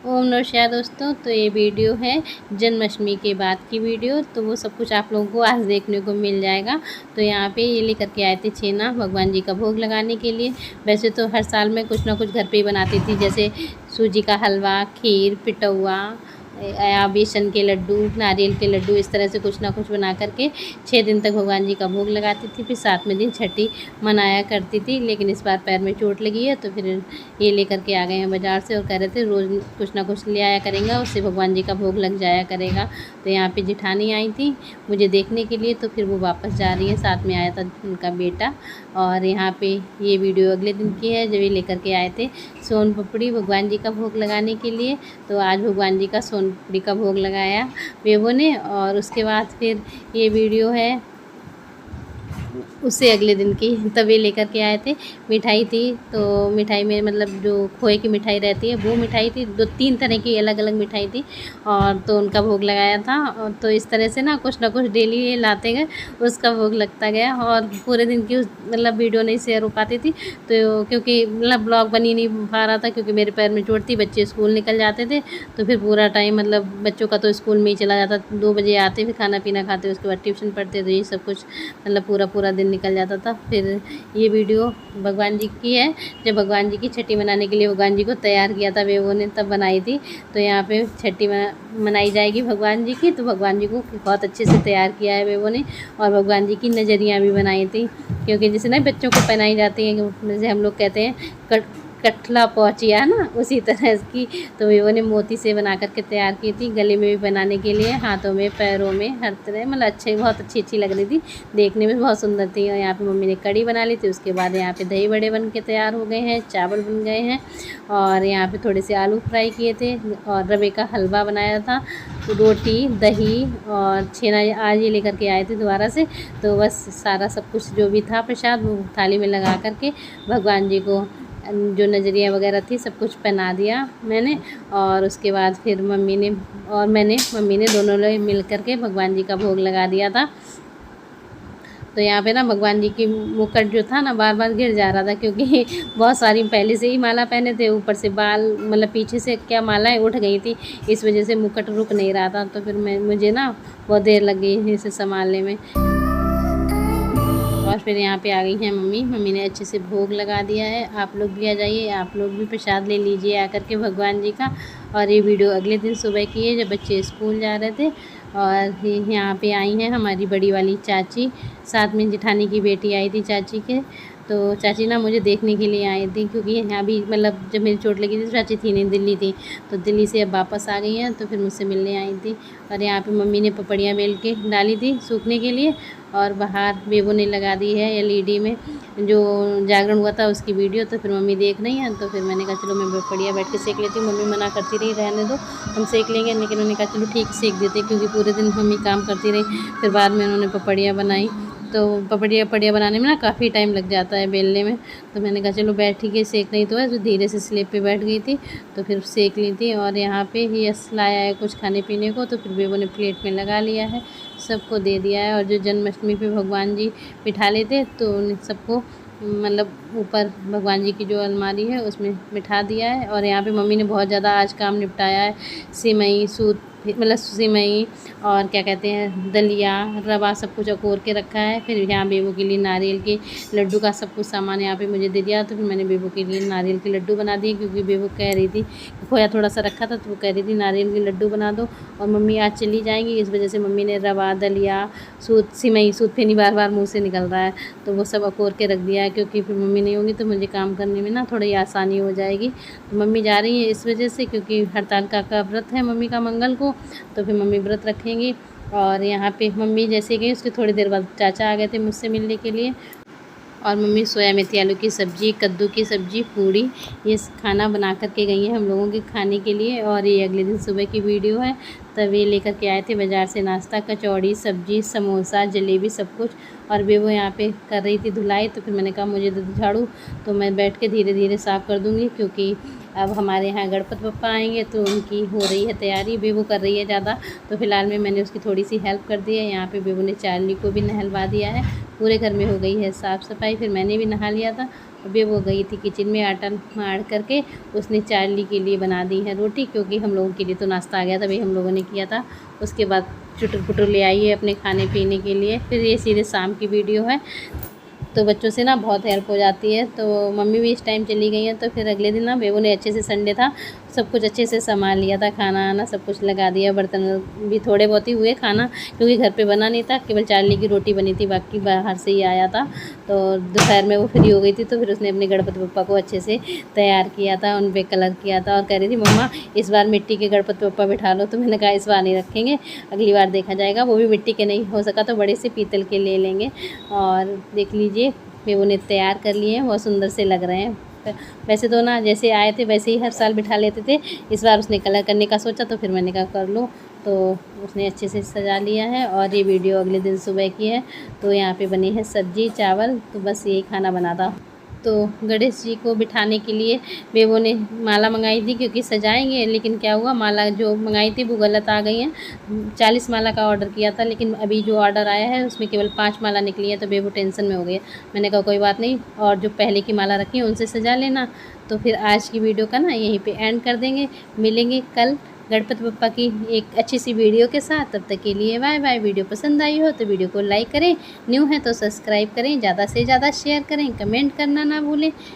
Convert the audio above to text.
ओम नमः शिवाय दोस्तों। तो ये वीडियो है जन्माष्टमी के बाद की वीडियो। तो वो सब कुछ आप लोगों को आज देखने को मिल जाएगा। तो यहाँ पे ये लेकर के आए थे छेना भगवान जी का भोग लगाने के लिए। वैसे तो हर साल मैं कुछ ना कुछ घर पे ही बनाती थी, जैसे सूजी का हलवा, खीर, पिटौआ या बेसन के लड्डू, नारियल के लड्डू, इस तरह से कुछ ना कुछ बना करके 6 दिन तक भगवान जी का भोग लगाती थी। फिर 7वें दिन छठी मनाया करती थी। लेकिन इस बार पैर में चोट लगी है, तो फिर ये लेकर के आ गए हैं बाज़ार से और कह रहे थे रोज़ कुछ ना कुछ ले आया करेंगे, उससे भगवान जी का भोग लग जाया करेगा। तो यहाँ पे जिठानी आई थी मुझे देखने के लिए, तो फिर वो वापस जा रही है। साथ में आया था उनका बेटा। और यहाँ पे ये वीडियो अगले दिन की है, जब ये लेकर के आए थे सोन पापड़ी भगवान जी का भोग लगाने के लिए। तो आज भगवान जी का सोन पापड़ी का भोग लगाया बेबो ने। और उसके बाद फिर ये वीडियो है उससे अगले दिन की, तभी लेकर के आए थे। मिठाई थी, तो मिठाई में मतलब जो खोए की मिठाई रहती है वो मिठाई थी। 2-3 तरह की अलग अलग मिठाई थी और तो उनका भोग लगाया था। और तो इस तरह से ना कुछ डेली ये लाते गए, उसका भोग लगता गया। और पूरे दिन की मतलब वीडियो नहीं शेयर हो पाती थी, तो क्योंकि मतलब ब्लॉग बनी नहीं पा रहा था, क्योंकि मेरे पैर में चोट थी, बच्चे स्कूल निकल जाते थे। तो फिर पूरा टाइम मतलब बच्चों का तो स्कूल में ही चला जाता। 2 बजे आते, फिर खाना पीना खाते, उसके बाद ट्यूशन पढ़ते, तो ये सब कुछ मतलब पूरा दिन निकल जाता था। फिर ये वीडियो भगवान जी की है, जब भगवान जी की छठी मनाने के लिए भगवान जी को तैयार किया था बेबो ने, तब बनाई थी। तो यहाँ पे छठी मनाई जाएगी भगवान जी की, तो भगवान जी को बहुत अच्छे से तैयार किया है बेबो ने। और भगवान जी की नजरियाँ भी बनाई थी, क्योंकि जैसे ना बच्चों को पहनाई जाती है, जैसे हम लोग कहते हैं कटला पहुँचिया ना, उसी तरह इसकी तो बेबो ने मोती से बना करके तैयार की थी। गले में भी बनाने के लिए, हाथों में, पैरों में, हर तरह मतलब बहुत अच्छी लग रही थी, देखने में बहुत सुंदर थी। और यहाँ पे मम्मी ने कड़ी बना ली थी। उसके बाद यहाँ पे दही बड़े बन के तैयार हो गए हैं, चावल बन गए हैं, और यहाँ पे थोड़े से आलू फ्राई किए थे, और रवे का हलवा बनाया था, रोटी, दही और छेना आज ये लेकर के आए थे दोबारा से। तो बस सारा सब कुछ जो भी था प्रसाद वो थाली में लगा करके भगवान जी को जो नजरिया वगैरह थी सब कुछ पहना दिया मैंने। और उसके बाद फिर मम्मी ने दोनों लोग मिल करके भगवान जी का भोग लगा दिया था। तो यहाँ पे ना भगवान जी की मुकुट जो था ना बार गिर जा रहा था, क्योंकि बहुत सारी पहले से ही माला पहने थे, ऊपर से बाल मतलब पीछे से क्या मालाएं उठ गई थी, इस वजह से मुकुट रुक नहीं रहा था। तो फिर मुझे ना बहुत देर लग गई इसे संभालने में। और फिर यहाँ पे आ गई हैं मम्मी ने अच्छे से भोग लगा दिया है। आप लोग भी आ जाइए, आप लोग भी प्रसाद ले लीजिए आकर के भगवान जी का। और ये वीडियो अगले दिन सुबह की है, जब बच्चे स्कूल जा रहे थे। और यहाँ पे आई हैं हमारी बड़ी वाली चाची, साथ में जिठानी की बेटी आई थी चाची के। तो चाची ना मुझे देखने के लिए आई थी, क्योंकि यहाँ भी मतलब जब मेरी चोट लगी थी तो चाची थी नहीं, दिल्ली थी। तो दिल्ली से अब वापस आ गई हैं, तो फिर मुझसे मिलने आई थी। और यहाँ पे मम्मी ने पपड़ियाँ बेल के डाली थी सूखने के लिए, और बाहर बेबो ने लगा दी है एलईडी में जो जागरण हुआ था उसकी वीडियो। तो फिर मम्मी देख रही हैं, तो फिर मैंने कहा चलो मैं पपड़िया बैठ के सेक लेती हूँ। मम्मी मना करती रही रहने दो, हम सेक लेंगे, लेकिन उन्होंने कहा चलो ठीक सेक देते, क्योंकि पूरे दिन मम्मी काम करती रही। फिर बाद में उन्होंने पपड़िया बनाई, तो पपड़िया बनाने में ना काफ़ी टाइम लग जाता है बेलने में। तो मैंने कहा चलो बैठी के सेक नहीं तो है, तो धीरे से स्लेब पे बैठ गई थी, तो फिर सेक ली थी। और यहाँ पे यस लाया है कुछ खाने पीने को, तो फिर बेबो ने प्लेट में लगा लिया है, सबको दे दिया है। और जो जन्माष्टमी पे भगवान जी बिठा लेते, तो उन सबको मतलब ऊपर भगवान जी की जो अलमारी है उसमें बिठा दिया है। और यहाँ पे मम्मी ने बहुत ज़्यादा आज काम निपटाया है। सिमई सूत मतलब सिमई और क्या कहते हैं दलिया, रवा, सब कुछ अकोर के रखा है। फिर यहाँ बेबो के लिए नारियल के लड्डू का सब कुछ सामान यहाँ पे मुझे दे दिया। तो फिर मैंने बेबो के लिए नारियल के लड्डू बना दिए, क्योंकि बेबो कह रही थी, खोया थोड़ा सा रखा था, तो वो कह रही थी नारियल के लड्डू बना दो। और मम्मी आज चली जाएंगी, इस वजह से मम्मी ने रवा, दलिया, सिमई, फेनी बार मुँह से निकल रहा है, तो वो सब अकोर के रख दिया है, क्योंकि फिर मम्मी नहीं होगी तो मुझे काम करने में ना थोड़ी आसानी हो जाएगी। तो मम्मी जा रही है इस वजह से, क्योंकि हड़ताल का व्रत है मम्मी का मंगल को, तो फिर मम्मी व्रत रखेंगी। और यहाँ पे मम्मी जैसे गई उसके थोड़ी देर बाद चाचा आ गए थे मुझसे मिलने के लिए। और मम्मी सोया मेथी आलू की सब्ज़ी, कद्दू की सब्ज़ी, पूड़ी, ये खाना बना कर के गई हैं हम लोगों के खाने के लिए। और ये अगले दिन सुबह की वीडियो है, तब ये लेकर के आए थे बाज़ार से नाश्ता, कचौड़ी, सब्ज़ी, समोसा, जलेबी, सब कुछ। और वो यहाँ पे कर रही थी धुलाई, तो फिर मैंने कहा मुझे दे दो झाड़ू, तो मैं बैठ के धीरे धीरे साफ़ कर दूँगी, क्योंकि अब हमारे यहाँ गणपति बप्पा आएंगे, तो उनकी हो रही है तैयारी। बेबो कर रही है ज़्यादा, तो फिलहाल में मैंने उसकी थोड़ी सी हेल्प कर दी है। यहाँ पे बेबो ने चार्ली को भी नहलवा दिया है, पूरे घर में हो गई है साफ़ सफाई। फिर मैंने भी नहा लिया था, अभी वो गई थी किचन में आटा मार करके, उसने चार्ली के लिए बना दी है रोटी, क्योंकि हम लोगों के लिए तो नाश्ता आ गया था, वही हम लोगों ने किया था। उसके बाद चुटुर पुटुर ले आई है अपने खाने पीने के लिए। फिर ये सीधे शाम की वीडियो है, तो बच्चों से ना बहुत हेल्प हो जाती है। तो मम्मी भी इस टाइम चली गई हैं, तो फिर अगले दिन ना बेबू ने अच्छे से, संडे था, सब कुछ अच्छे से संभाल लिया था, खाना आना सब कुछ लगा दिया। बर्तन भी थोड़े बहुत ही हुए खाना, क्योंकि घर पे बना नहीं था, केवल चार्ली की रोटी बनी थी, बाकी बाहर से ही आया था। तो दोपहर में वो फ्री हो गई थी, तो फिर उसने अपने गणपति बप्पा को अच्छे से तैयार किया था, उन पर कलर किया था, और कह रही थी मम्मा इस बार मिट्टी के गणपति बप्पा बिठा लो। तो मैंने कहा इस बार नहीं रखेंगे, अगली बार देखा जाएगा, वो भी मिट्टी के नहीं हो सका तो बड़े से पीतल के ले लेंगे। और देख लीजिए बेबू ने तैयार कर लिए हैं, बहुत सुंदर से लग रहे हैं। वैसे तो ना जैसे आए थे वैसे ही हर साल बिठा लेते थे, इस बार उसने कलर करने का सोचा, तो फिर मैंने कहा कर लो। तो उसने अच्छे से सजा लिया है। और ये वीडियो अगले दिन सुबह की है। तो यहाँ पे बनी है सब्जी चावल, तो बस यही खाना बना था। तो गणेश जी को बिठाने के लिए बेबो ने माला मंगाई थी, क्योंकि सजाएंगे, लेकिन क्या हुआ, माला जो मंगाई थी वो गलत आ गई हैं। 40 माला का ऑर्डर किया था, लेकिन अभी जो ऑर्डर आया है उसमें केवल 5 माला निकली है, तो बेबो टेंशन में हो गई है। मैंने कहा कोई बात नहीं, और जो पहले की माला रखी है उनसे सजा लेना। तो फिर आज की वीडियो का ना यहीं पे एंड कर देंगे, मिलेंगे कल गणपति बप्पा की एक अच्छी सी वीडियो के साथ। तब तक के लिए बाय बाय। वीडियो पसंद आई हो तो वीडियो को लाइक करें, न्यू है तो सब्सक्राइब करें, ज़्यादा से ज़्यादा शेयर करें, कमेंट करना ना भूलें।